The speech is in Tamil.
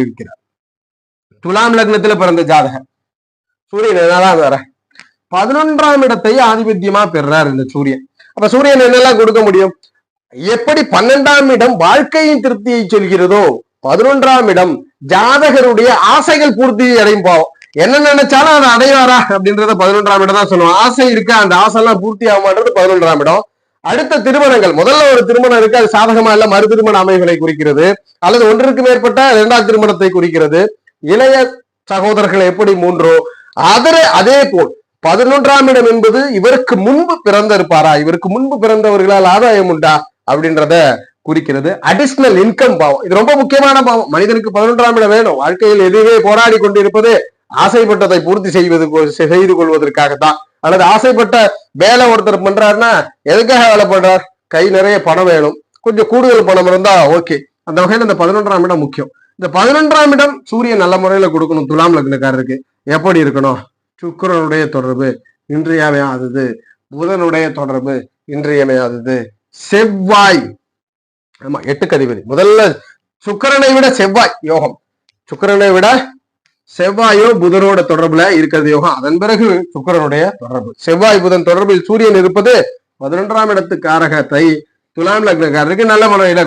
இருக்கிறார். துலாம் லக்னத்துல பிறந்த ஜாதகர் சூரியன் என்னதான் வேற 11ஆம் இடத்தை ஆதிபத்தியமா பெறார் இந்த சூரியன். அப்ப சூரியன் என்னெல்லாம் கொடுக்க முடியும்? எப்படி 12ஆம் இடம் வாழ்க்கையின் திருப்தியை சொல்கிறதோ 11ஆம் இடம் ஜாதகருடைய ஆசைகள் பூர்த்தி அடையும் பாவம். என்ன நினைச்சாலும் அதை அடைவாரா அப்படின்றத 11ஆம் இடம் தான் சொல்லுவோம். ஆசை இருக்கு, அந்த ஆசை எல்லாம் பூர்த்தி ஆகுமான்றது 11ஆம் இடம். அடுத்த திருமணங்கள், முதல்ல ஒரு திருமணம் இருக்கு, அது சாதகமா இல்ல மறு திருமண அமைகளை குறிக்கிறது, அல்லது ஒன்றுக்கு மேற்பட்ட 2ஆம் திருமணத்தை குறிக்கிறது. இளைய சகோதரர்கள் எப்படி மூன்றோ அதே போல் 11ஆம் இடம் என்பது இவருக்கு முன்பு பிறந்திருப்பாரா, இவருக்கு முன்பு பிறந்தவர்களால் ஆதாயம் உண்டா அப்படின்றத குறிக்கிறது. அடிஷனல் இன்கம் பாவம், இது ரொம்ப முக்கியமான பாவம். மனிதனுக்கு 11ஆம் இடம் வேணும். வாழ்க்கையில் எதுவே போராடி கொண்டிருப்பது ஆசைப்பட்டதை பூர்த்தி செய்து கொள்வதற்காகத்தான். அல்லது ஆசைப்பட்ட வேலை ஒருத்தர் பண்றாருன்னா எதுக்காக வேலை பண்றார்? கை நிறைய பணம் வேணும், கொஞ்சம் கூடுதல் பணம் இருந்தா ஓகே. அந்த வகையில் இந்த 11ஆம் இடம் முக்கியம். இந்த 11ஆம் இடம் சூரியன் நல்ல முறையில கொடுக்கணும். துலாம் லக்னக்காரருக்கு எப்படி இருக்கணும்? சுக்கிரனுடைய தொடர்பு இன்றியமையாதது, புதனுடைய தொடர்பு இன்றியமையாதது, செவ்வாய், ஆமா 8க்கு அதிபதி. முதல்ல சுக்கிரனை விட செவ்வாய் யோகம், சுக்கிரனை விட செவ்வாயோ புதனோட தொடர்புல இருக்கிறது யோகம். அதன் பிறகு சுக்கிரனுடைய தொடர்பு, செவ்வாய் புதன் தொடர்பில் சூரியன் இருப்பது 11ஆம் இடத்துக்காரகத்தை துலாம் லக்னக்காரருக்கு நல்ல முறையில